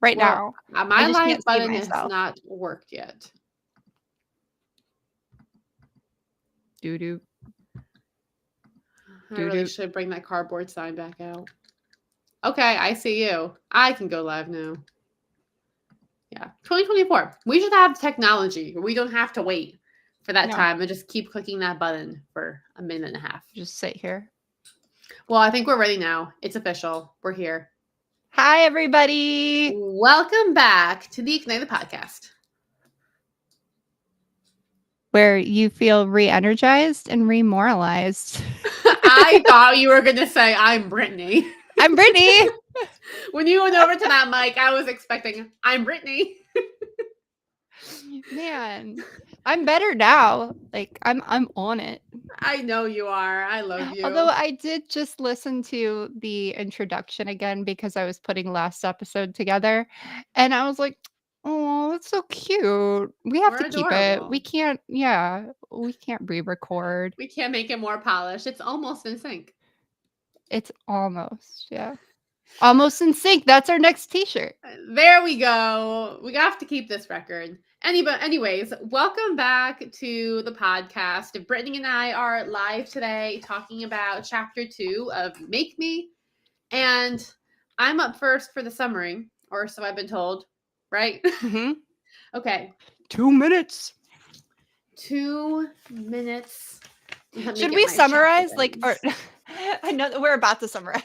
right Well, now. my I just live can't see button has myself. not worked yet. Doo-doo. I really should bring that cardboard sign back out. Okay, I see you. I can go live now. Yeah, 2024. We should have technology. We don't have to wait for that time and just keep clicking that button for a minute and a half. Just sit here. Well, I think we're ready now. It's official. We're here. Hi, everybody. Welcome back to the Ignite the Podcast, where you feel re-energized and remoralized. I thought you were going to say, I'm Brittany. I'm Brittany. When you went over to that mic, I was expecting, I'm Brittany. Man, I'm better now. Like I'm on it. I know you are. I love you. Although I did just listen to the introduction again because I was putting last episode together, and I was like, "Oh, that's so cute. We have We're to keep adorable. it. We can't. Yeah, we can't re-record. We can't make it more polished. It's almost in sync. It's almost, yeah, almost in sync. That's our next T-shirt. There we go. We have to keep this record. Anyways, welcome back to the podcast. Brittany and I are live today talking about chapter 2 of Make Me. And I'm up first for the summary, or so I've been told, right? Mm-hmm. Okay. 2 minutes. 2 minutes. Should we summarize? Like, or I know that we're about to summarize.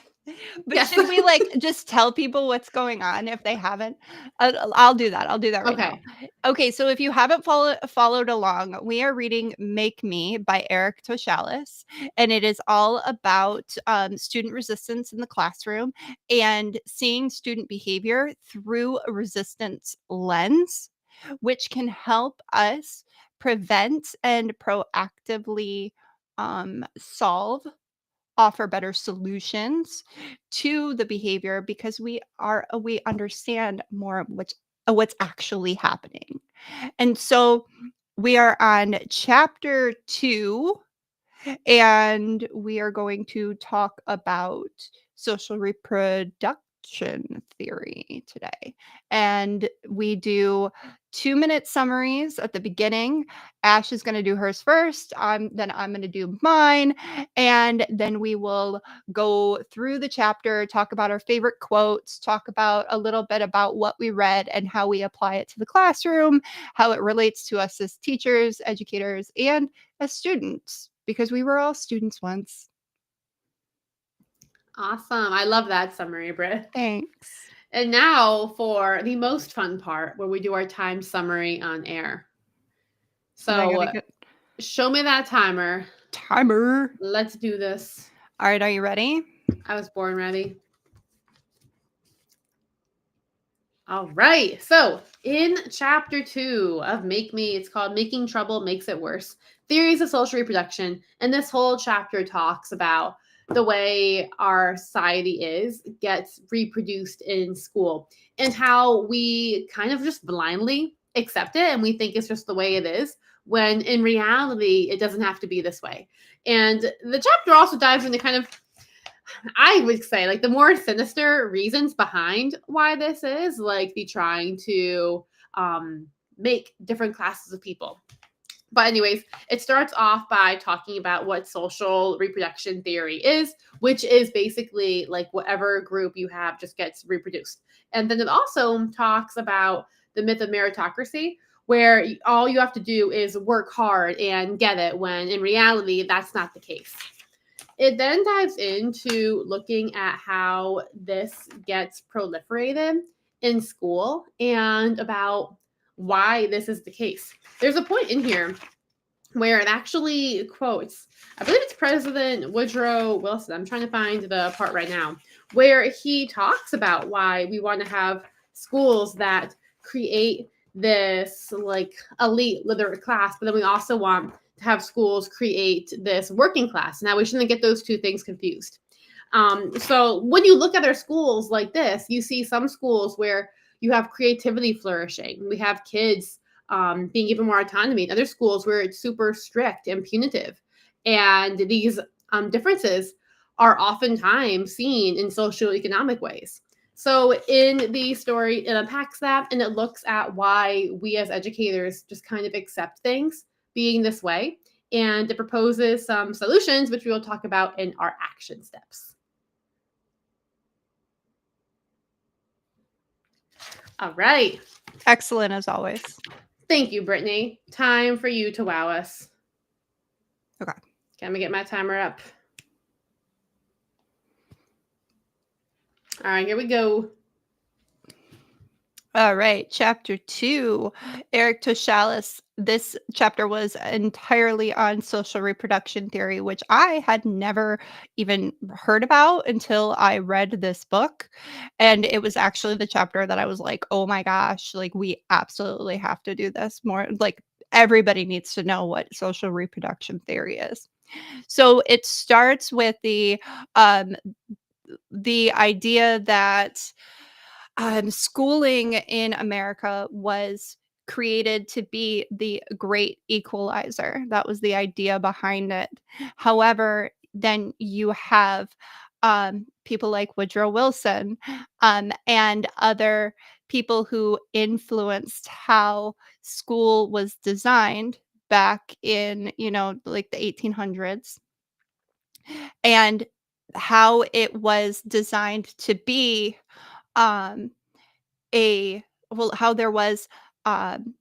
But yes. Should we like just tell people what's going on if they haven't? I'll do that. I'll do that right now. Okay, so if you haven't followed along, we are reading Make Me by Eric Toshalis, and it is all about student resistance in the classroom and seeing student behavior through a resistance lens, which can help us prevent and proactively offer better solutions to the behavior because we understand more of what's actually happening. And so we are on chapter 2, and we are going to talk about social reproduction theory today. And we do 2-minute summaries at the beginning. Ash is going to do hers first. Then I'm going to do mine. And then we will go through the chapter, talk about our favorite quotes, talk about a little bit about what we read and how we apply it to the classroom, how it relates to us as teachers, educators, and as students, because we were all students once. Awesome. I love that summary, Britt. Thanks. And now for the most fun part where we do our time summary on air. So show me that timer. Timer. Let's do this. All right. Are you ready? I was born ready. All right. So in chapter 2 of Make Me, it's called Making Trouble Makes It Worse, Theories of Social Reproduction. And this whole chapter talks about the way our society gets reproduced in school and how we kind of just blindly accept it and we think it's just the way it is, when in reality, it doesn't have to be this way. And the chapter also dives into kind of, I would say, like the more sinister reasons behind why this is, like the trying to make different classes of people. But anyways, it starts off by talking about what social reproduction theory is, which is basically like whatever group you have just gets reproduced. And then it also talks about the myth of meritocracy, where all you have to do is work hard and get it, when in reality, that's not the case. It then dives into looking at how this gets proliferated in school and about why this is the case. There's a point in here where it actually quotes, I believe it's President Woodrow Wilson, I'm trying to find the part right now, where he talks about why we want to have schools that create this like elite literate class, but then we also want to have schools create this working class. Now, we shouldn't get those two things confused. So when you look at our schools like this, you see some schools where you have creativity flourishing. We have kids being given more autonomy. In other schools where it's super strict and punitive. And these differences are oftentimes seen in socioeconomic ways. So in the story, it unpacks that and it looks at why we as educators just kind of accept things being this way. And it proposes some solutions, which we will talk about in our action steps. All right. Excellent as always. Thank you, Brittany. Time for you to wow us. Okay. Can we get my timer up? All right, here we go. All right, chapter 2, Eric Toshalis. This chapter was entirely on social reproduction theory, which I had never even heard about until I read this book. And it was actually the chapter that I was like, oh my gosh, like we absolutely have to do this more. Like everybody needs to know what social reproduction theory is. So it starts with the idea that schooling in America was created to be the great equalizer. That was the idea behind it. However, then you have people like Woodrow Wilson and other people who influenced how school was designed back in, like the 1800s, and how it was designed to be um a well, how there was, um,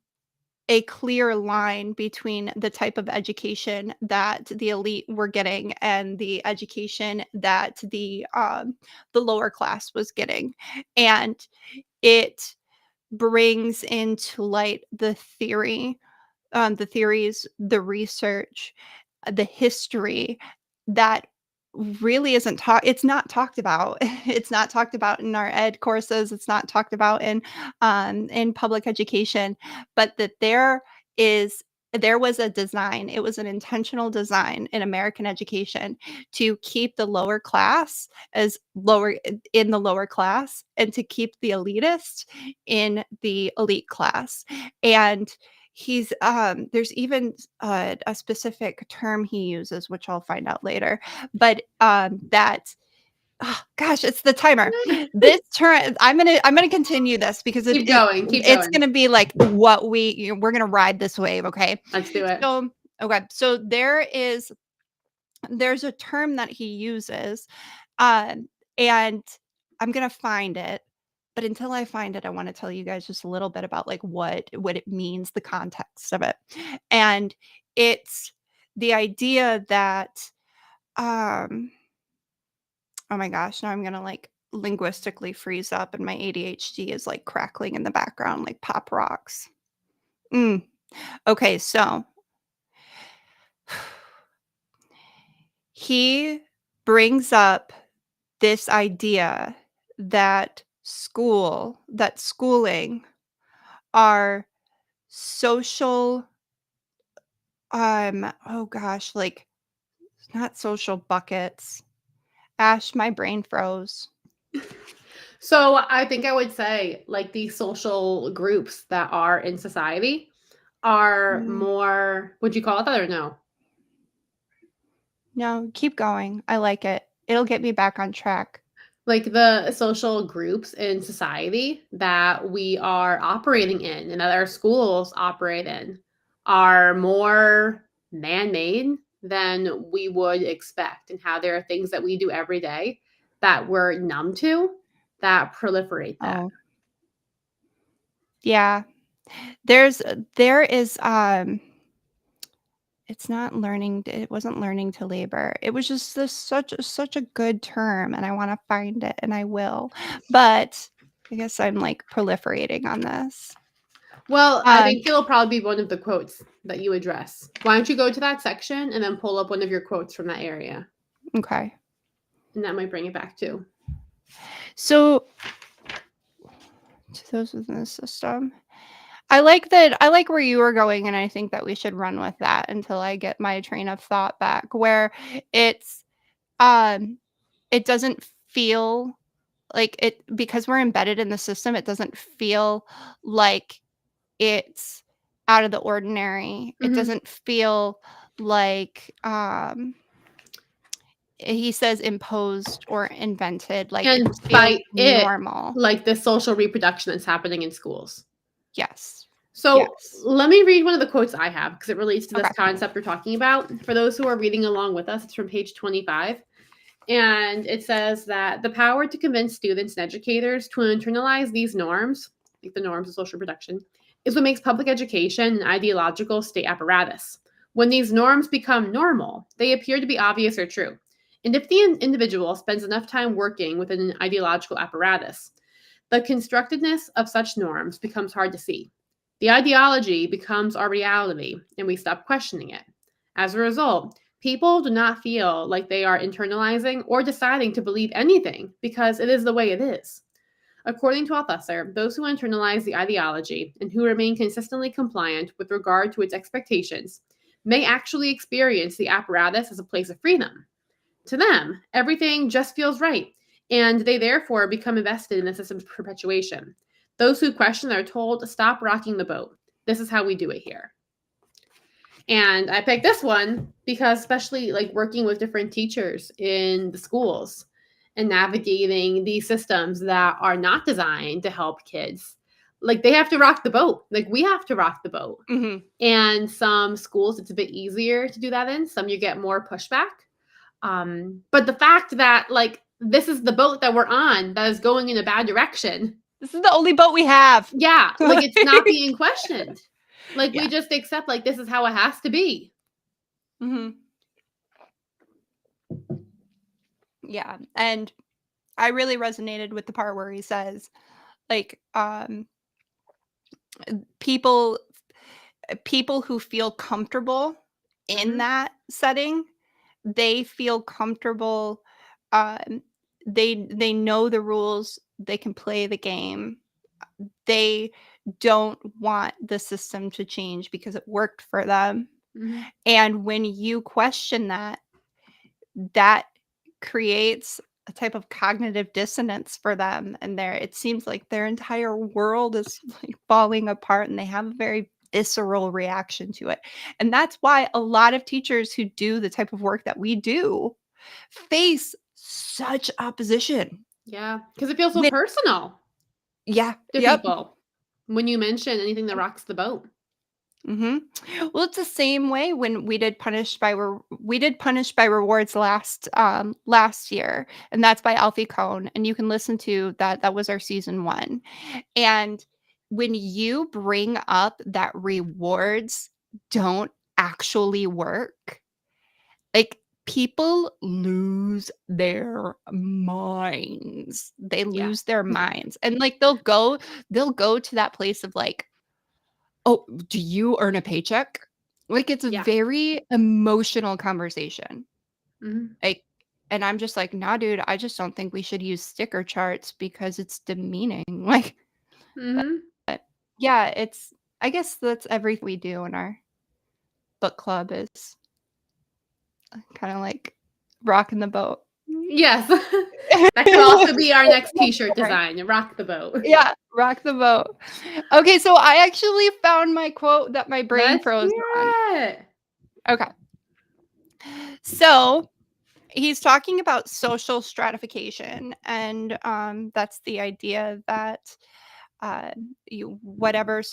a clear line between the type of education that the elite were getting and the education that the lower class was getting, and it brings into light the theories, the research, the history that really isn't it's not talked about. It's not talked about in our ed courses. It's not talked about in public education, but that is there was a design. It was an intentional design in American education to keep the lower class as lower in the lower class and to keep the elitist in the elite class. And there's even a specific term he uses, which I'll find out later, but that oh gosh, it's the timer. This term, I'm gonna continue this because Keep going. Keep it's going. gonna be like what we're gonna ride this wave, okay? Let's do it. So okay, so there's a term that he uses, and I'm gonna find it. But until I find it, I want to tell you guys just a little bit about like what it means, the context of it. And it's the idea that um oh my gosh, now I'm gonna like linguistically freeze up and my ADHD is like crackling in the background like pop rocks. Mm. Okay, so he brings up this idea that schooling are social oh gosh, like not social buckets. Ash, my brain froze. So I think I would say like these social groups that are in society are Mm, more, would you call it that or no? no, keep going. I like it. It'll get me back on track. Like the social groups in society that we are operating in and that our schools operate in are more man-made than we would expect, and how there are things that we do every day that we're numb to that proliferate that. Oh, yeah. There is it's not learning it wasn't learning to labor. It was just such a good term and I want to find it and I will. But I guess I'm like proliferating on this. Well, I Um think it'll probably be one of the quotes that you address. Why don't you go to that section and then pull up one of your quotes from that area? okay. And that might bring it back too. So to those within the system. I like where you were going and I think that we should run with that until I get my train of thought back where it's um it doesn't feel like it because we're embedded in the system, it doesn't feel like it's out of the ordinary. It Mm-hmm. doesn't feel like he says imposed or invented, like, it And just feels by it, normal. like the social reproduction that's happening in schools. Yes. So Yes. let me read one of the quotes I have because it relates to this Okay. concept we're talking about. For those who are reading along with us, it's from page 25. And it says that the power to convince students and educators to internalize these norms, like the norms of social production, is what makes public education an ideological state apparatus. When these norms become normal, they appear to be obvious or true. And if the individual spends enough time working within an ideological apparatus, the constructedness of such norms becomes hard to see. The ideology becomes our reality, and we stop questioning it. As a result, people do not feel like they are internalizing or deciding to believe anything because it is the way it is. According to Althusser, those who internalize the ideology and who remain consistently compliant with regard to its expectations may actually experience the apparatus as a place of freedom. To them, everything just feels right, and they therefore become invested in the system's perpetuation. Those who question are told, stop rocking the boat. This is how we do it here. And I picked this one because, especially like working with different teachers in the schools and navigating these systems that are not designed to help kids, like they have to rock the boat. Like we have to rock the boat. Mhm. And some schools, it's a bit easier to do that in. Some you get more pushback. But the fact that like this is the boat that we're on that is going in a bad direction, This is the only boat we have. yeah, like it's not being questioned. Like we Yeah. just accept like this is how it has to be. Mhm. Yeah, and I really resonated with the part where he says, like, people people who feel comfortable in Hmm. that setting, they feel comfortable, um, they know the rules, they can play the game. They don't want the system to change because it worked for them, Hmm. and when you question that, that creates a type of cognitive dissonance for them, and it seems like their entire world is, like, falling apart, and they have a very visceral reaction to it, and that's why a lot of teachers who do the type of work that we do face such opposition. Yeah, because it feels so When personal Yeah, to yep. people when you mention anything that rocks the boat. Mhm. Well, it's the same way when we did Punished by Rewards last year, and that's by Alfie Kohn, and you can listen to that. That was our season 1. And when you bring up that rewards don't actually work, like, people lose their minds. They Yeah. lose their minds, and, like, they'll go to that place of, like, "Oh, do you earn a paycheck?" Like, it's a Yeah. very emotional conversation. Hmm. Like, and I'm just like, "Nah, dude, I just don't think we should use sticker charts because it's demeaning." Like, but Hmm. yeah, I guess that's everything we do in our book club is kinda like rocking the boat. Yes. That could also be our next t-shirt design, rock the boat. Yeah, rock the boat. Okay, so I actually found my quote that my brain Let's froze on. hear it. Okay. So he's talking about social stratification, and that's the idea that uh, whatever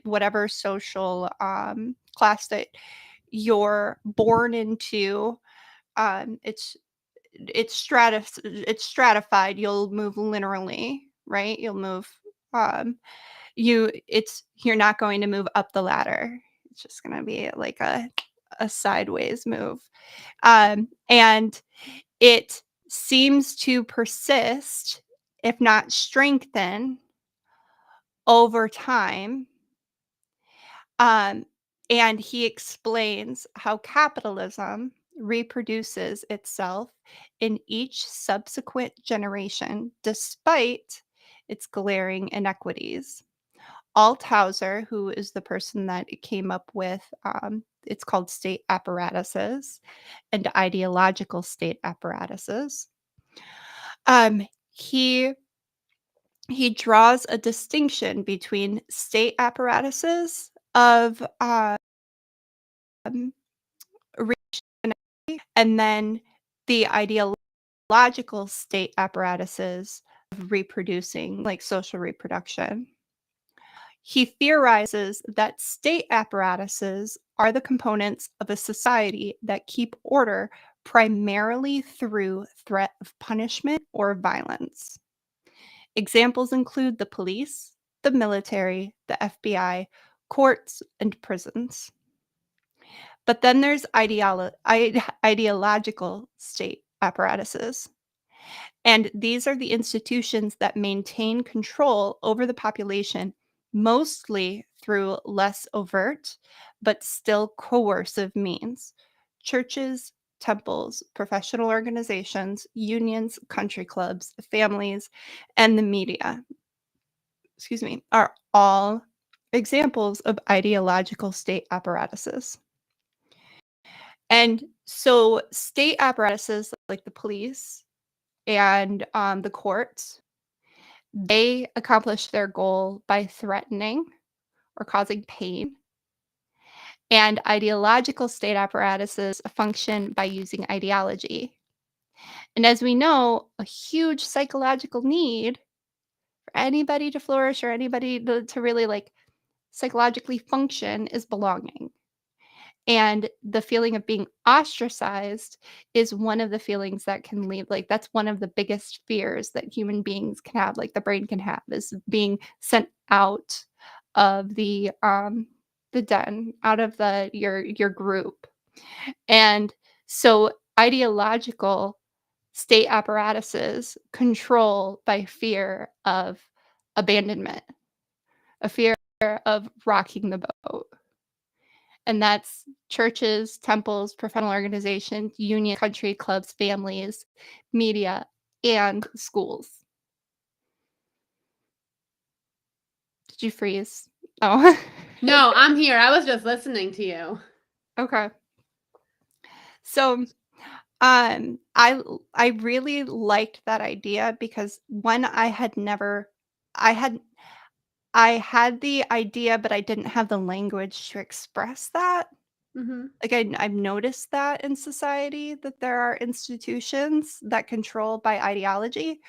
whatever social class that you're born into, it's it's stratified. You'll move linearly, right? You'll move. Um, you're not going to move up the ladder. It's just going to be like a sideways move. And it seems to persist, if not strengthen, over time. Um, and he explains how capitalism reproduces itself in each subsequent generation despite its glaring inequities. Althusser, who is the person that came up with, it's called state apparatuses and ideological state apparatuses. He draws a distinction between state apparatuses of reach and then the ideological state apparatuses of reproducing, like social reproduction. He theorizes that state apparatuses are the components of a society that keep order primarily through threat of punishment or violence. Examples include the police, the military, the FBI, courts, and prisons. But then there's ideological state apparatuses. And these are the institutions that maintain control over the population, mostly through less overt, but still coercive means. Churches, temples, professional organizations, unions, country clubs, families, and the media, are all examples of ideological state apparatuses. And so state apparatuses like the police and the courts, they accomplish their goal by threatening or causing pain. And ideological state apparatuses function by using ideology. And as we know, a huge psychological need for anybody to flourish or anybody to really like psychologically function is belonging. And the feeling of being ostracized is one of the feelings that can lead, like, that's one of the biggest fears that human beings can have, like, the brain can have, is being sent out of the den, out of your group. And so ideological state apparatuses control by fear of abandonment, a fear of rocking the boat. And that's churches, temples, professional organizations, union, country clubs, families, media, and schools. Did you freeze? Oh. No, I'm here. I was just listening to you. Okay. So, I really liked that idea because one, I had the idea, but I didn't have the language to express that. Mm-hmm. Like, I've noticed that in society that there are institutions that control by ideology,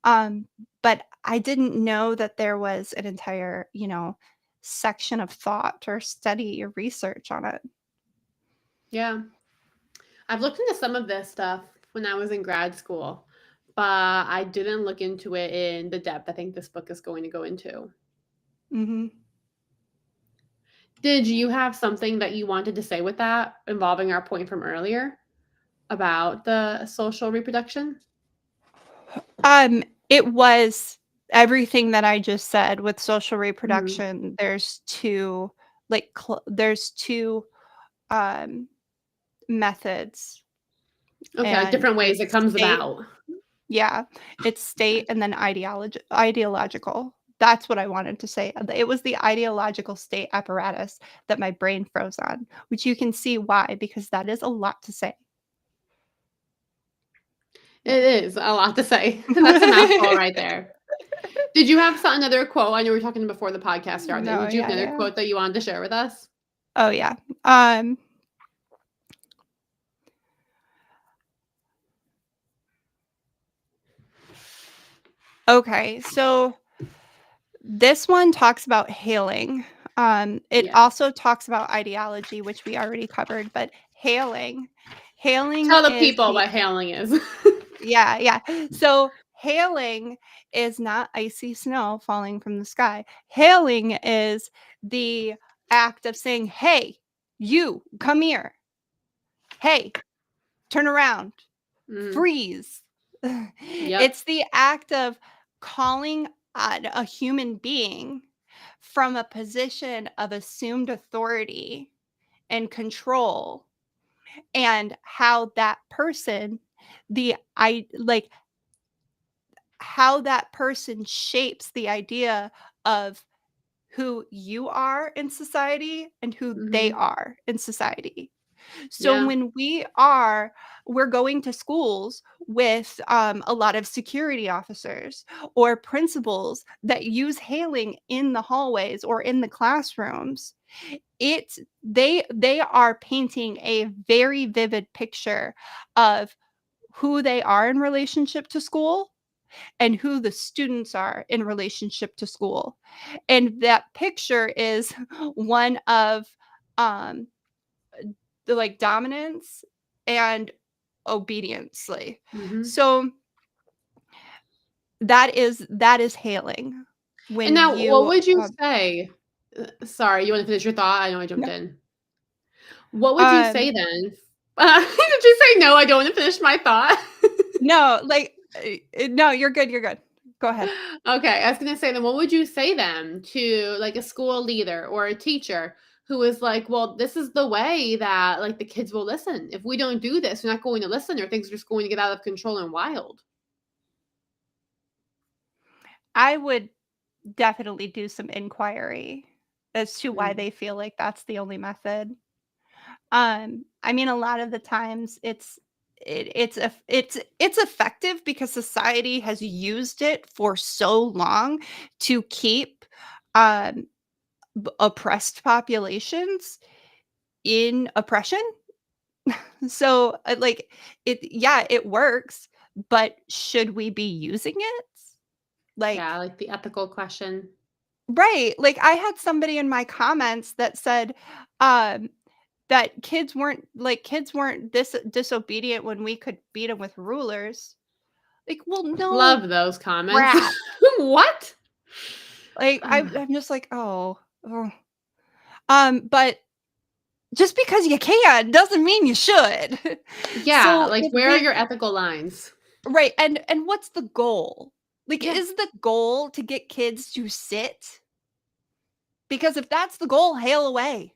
um, but I didn't know that there was an entire, section of thought or study or research on it. Yeah. I've looked into some of this stuff when I was in grad school, but I didn't look into it in the depth I think this book is going to go into. Mhm. Did you have something that you wanted to say with that involving our point from earlier about the social reproduction? It was everything that I just said with social Mhm. reproduction. There's 2, um, methods, Okay, like and different ways it it's comes state. about. Yeah, it's state and then ideological. That's what I wanted to say. It was the ideological state apparatus that my brain froze on, which you can see why, because that is a lot to say. It is a lot to say. That's a mouthful Yeah. right there. Did you have another quote? I know we were talking before the podcast started. No, Did you have yeah, another yeah. quote that you wanted to share with us? Oh, yeah. Um okay, so this one talks about hailing. It Yeah. also talks about ideology, which we already covered, but hailing Tell the is people the what hailing is. yeah, yeah. So hailing is not icy snow falling from the sky. Hailing is the act of saying, "Hey, you, come here. Hey, turn around. Mm, Freeze." yep. It's the act of calling on a human being from a position of assumed authority and control, and how that person the I like how that person shapes the idea of who you are in society and who they Mhm. are in society. So Yeah. when we're going to schools with a lot of security officers or principals that use hailing in the hallways or in the classrooms. They are painting a very vivid picture of who they are in relationship to school and who the students are in relationship to school. And that picture is one of um the like dominance and obediently. Mm-hmm. So that is hailing And when now, what you would you say? Sorry, you want to finish your thought? I know I jumped no, in. What would you um say then? Did you say no? I don't want to finish my thought. no, like no, you're good, you're good. Go ahead. Okay, I was gonna say then what would you say then to like a school leader or a teacher who is like, well, this is the way that like the kids will listen. If we don't do this, they're not going to listen or things are just going to get out of control and wild. I would definitely do some inquiry as to why Mm, they feel like that's the only method. I mean, a lot of the times it's effective because society has used it for so long to keep um oppressed populations in oppression. So like it works, but should we be using it? yeah, Like like the ethical question. right, like I had somebody in my comments that said um that kids weren't disobedient when we could beat them with rulers. Like, well, no Love those comments. crap. What? Like, I'm just like, "Oh, oh." But just because you can doesn't mean you should. Yeah, So, like if where are they your ethical lines? right, and what's the goal? Like, Yeah. is the goal to get kids to sit? Because if that's the goal, hail away.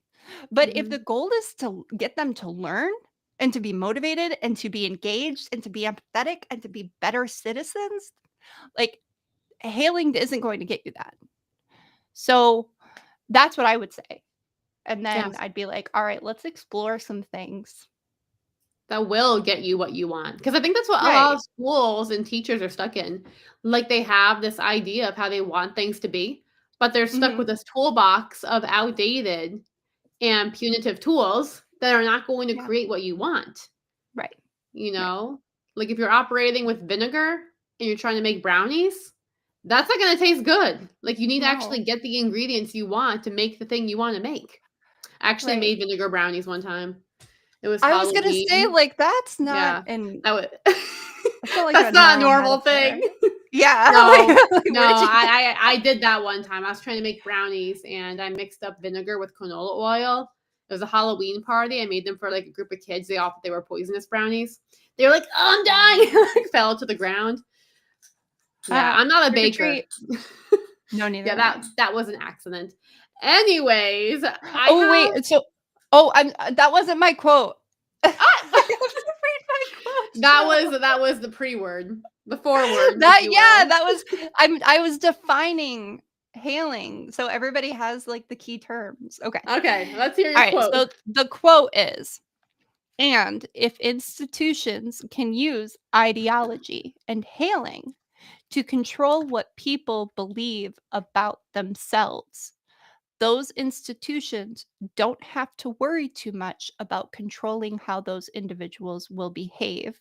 But if the Hmm. goal is to get them to learn and to be motivated and to be engaged and to be empathetic and to be better citizens, like hailing isn't going to get you that. So that's what I would say. And then Yes. I'd be like, all right, let's explore some things. That will get you what you want. Because I think that's what a lot Right. of schools and teachers are stuck in. Like they have this idea of how they want things to be, but they're stuck Hmm. with this toolbox of outdated and punitive tools that are not going to Yeah. create what you want. Right. You Right. know, like if you're operating with vinegar and you're trying to make brownies, that's not going to taste good. Like you need to No. actually get the ingredients you want to make the thing you want to make. I actually Right. made vinegar brownies one time. It was I was gonna say, Halloween. like, that's not Yeah, an that would that's not like a that's not a normal normal metaphor. thing. Yeah. No, Like, no, where did you get I did that one time. I was trying to make brownies, and I mixed up vinegar with canola oil. It was a Halloween party. I made them for, like, a group of kids. They all thought they were poisonous brownies. They were like, "Oh, I'm dying!" Like, fell to the ground. Yeah, I'm not a trick or baker. treat? No, neither Yeah, am I. that was an accident. Anyways, I Oh, have wait, so oh, I'm that wasn't my quote. I have ah! to read my quote still. That was the pre-word, the foreword, if That you yeah, will. that was I was defining hailing, so everybody has, like, the key terms. Okay. Okay, let's hear your Alright, quote. so the quote is, "And if institutions can use ideology and hailing to control what people believe about themselves, those institutions don't have to worry too much about controlling how those individuals will behave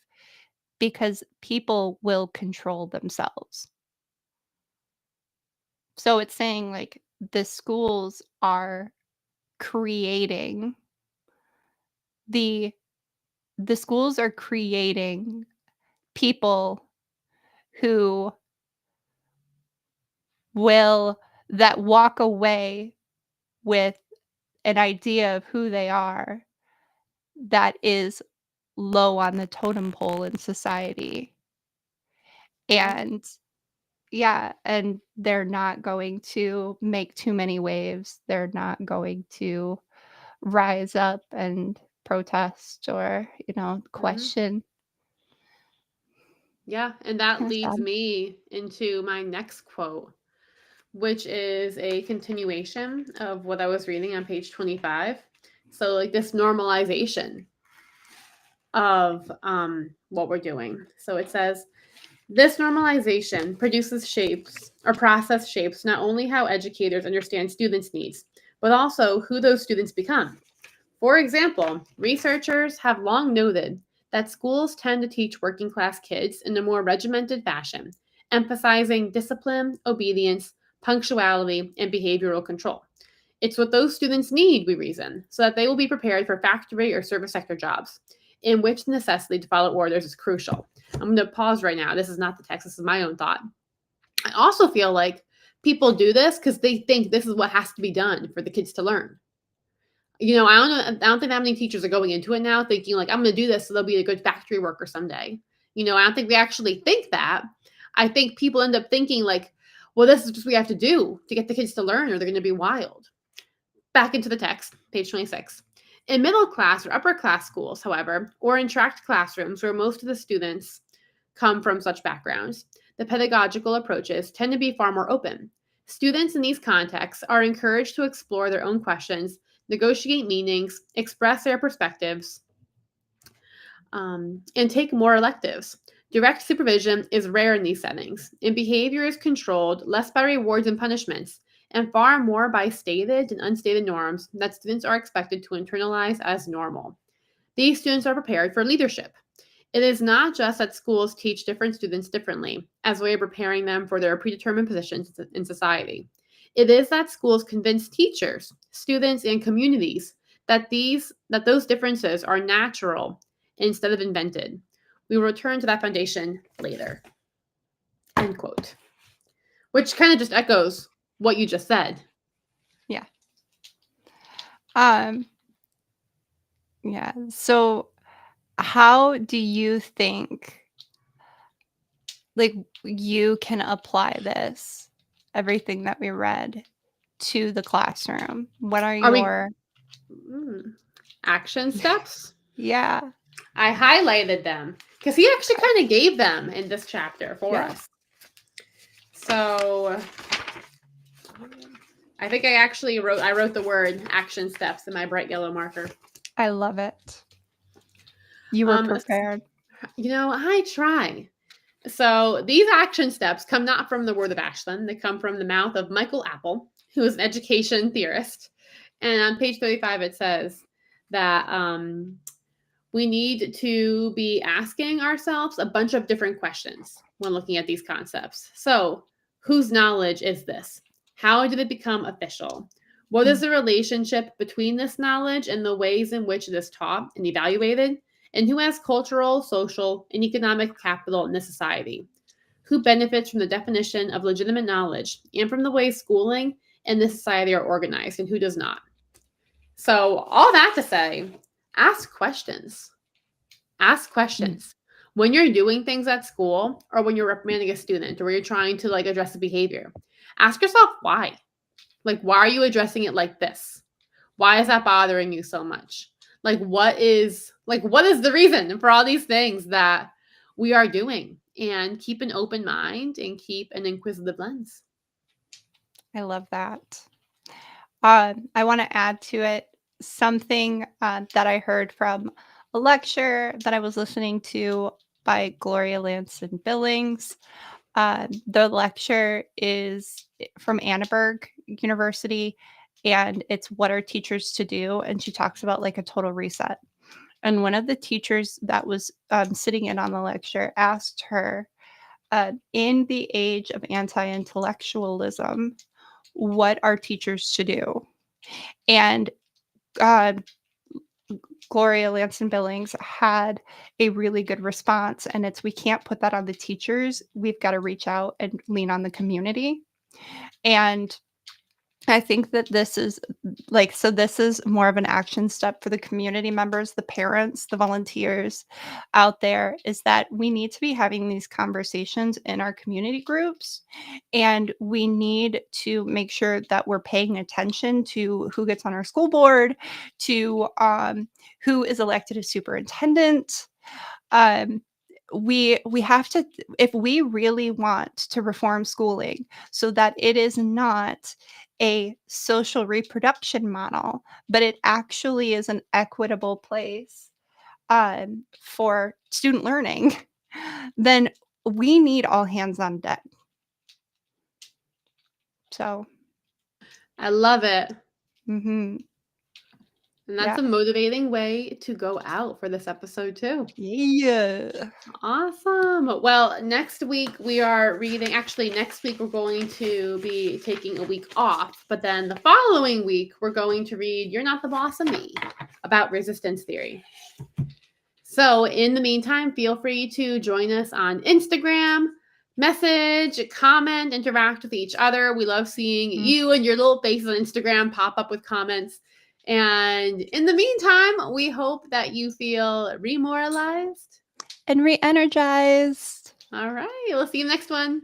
because people will control themselves." So it's saying like the schools are creating the the schools are creating people who will that walk away with an idea of who they are that is low on the totem pole in society. Yeah. And yeah, and they're not going to make too many waves. They're not going to rise up and protest or, Mhm. question. Yeah, and that Kinda leads sad. me into my next quote, which is a continuation of what I was reading on page 25. So, like this normalization of what we're doing. So it says, this normalization produces shapes or process shapes not only how educators understand students' needs, but also who those students become. For example, researchers have long noted that schools tend to teach working class kids in a more regimented fashion, emphasizing discipline, obedience, punctuality, and behavioral control. It's what those students need, we reason, so that they will be prepared for factory or service sector jobs, in which the necessity to follow orders is crucial. I'm going to pause right now. This is not the text, this is my own thought. I also feel like people do this because they think this is what has to be done for the kids to learn. I don't think that many teachers are going into it now thinking like, I'm going to do this so they'll be a good factory worker someday. I don't think they actually think that. I think people end up thinking like, well, this is just what we have to do to get the kids to learn or they're going to be wild. Back into the text, page 26. In middle class or upper class schools, however, or in tract classrooms where most of the students come from such backgrounds, the pedagogical approaches tend to be far more open. Students in these contexts are encouraged to explore their own questions, negotiate meanings, express their perspectives, and take more electives. Direct supervision is rare in these settings, and behavior is controlled less by rewards and punishments, and far more by stated and unstated norms that students are expected to internalize as normal. These students are prepared for leadership. It is not just that schools teach different students differently as a way of preparing them for their predetermined positions in society. It is that schools convince teachers, students, and communities that those differences are natural instead of invented. We will return to that foundation later. End quote. Which kind of just echoes what you just said. Yeah. Yeah. So how do you think like you can apply this, everything that we read, to the classroom? What are Are we your action steps? Yeah. I highlighted them because he actually kind of gave them in this chapter for us. So I think I wrote the word action steps in my bright yellow marker. I love it. You were prepared. I try. So these action steps come not from the word of Ashlin. They come from the mouth of Michael Apple, who is an education theorist. And on page 35, it says that we need to be asking ourselves a bunch of different questions when looking at these concepts. So, whose knowledge is this? How did it become official? What is the relationship between this knowledge and the ways in which it is taught and evaluated? And who has cultural, social, and economic capital in this society? Who benefits from the definition of legitimate knowledge and from the way schooling and this society are organized, and who does not? So, all that to say, ask questions. Ask questions. When you're doing things at school or when you're reprimanding a student or you're trying to address a behavior, ask yourself why. Why are you addressing it like this? Why is that bothering you so much? What is the reason for all these things that we are doing? And keep an open mind and keep an inquisitive lens. I love that. I want to add to it something that I heard from a lecture that I was listening to by Gloria Lanson Billings. The lecture is from Annenberg University, and it's What Are Teachers to Do? And she talks about a total reset. And one of the teachers that was sitting in on the lecture asked her, in the age of anti-intellectualism, what are teachers to do? And Gloria Lanson Billings had a really good response, and it's, we can't put that on the teachers. We've got to reach out and lean on the community. And I think that this is this is more of an action step for the community members, the parents, the volunteers out there, is that we need to be having these conversations in our community groups. And we need to make sure that we're paying attention to who gets on our school board, to who is elected as superintendent. We have to, if we really want to reform schooling so that it is not a social reproduction model, but it actually is an equitable place for student learning, then we need all hands on deck. So I love it. Mm-hmm. And that's Yeah. a motivating way to go out for this episode, too. Yeah. Awesome. Well, next week we are reading. Actually, next week we're going to be taking a week off, but then the following week we're going to read You're Not the Boss of Me about resistance theory. So, in the meantime, feel free to join us on Instagram, message, comment, interact with each other. We love seeing Mm. you and your little faces on Instagram pop up with comments. And in the meantime, we hope that you feel remoralized. And re-energized. All right. We'll see you next one.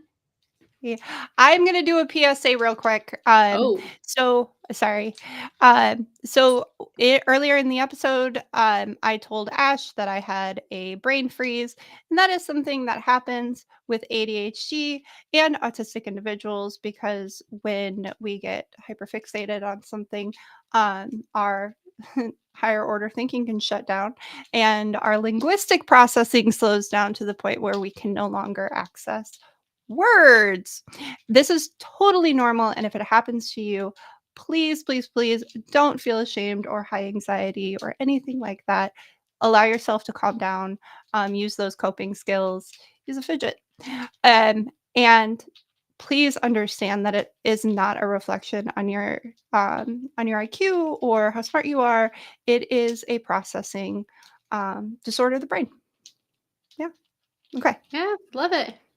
Yeah. I'm gonna do a PSA real quick. Oh, So sorry. Earlier in the episode, I told Ash that I had a brain freeze, and that is something that happens with ADHD and autistic individuals because when we get hyperfixated on something, our higher order thinking can shut down and our linguistic processing slows down to the point where we can no longer access words. This is totally normal. And if it happens to you, please, please, please don't feel ashamed or high anxiety or anything like that. Allow yourself to calm down, use those coping skills, use a fidget. And please understand that it is not a reflection on your IQ or how smart you are. It is a processing disorder of the brain. Yeah. Okay. yeah. Love it.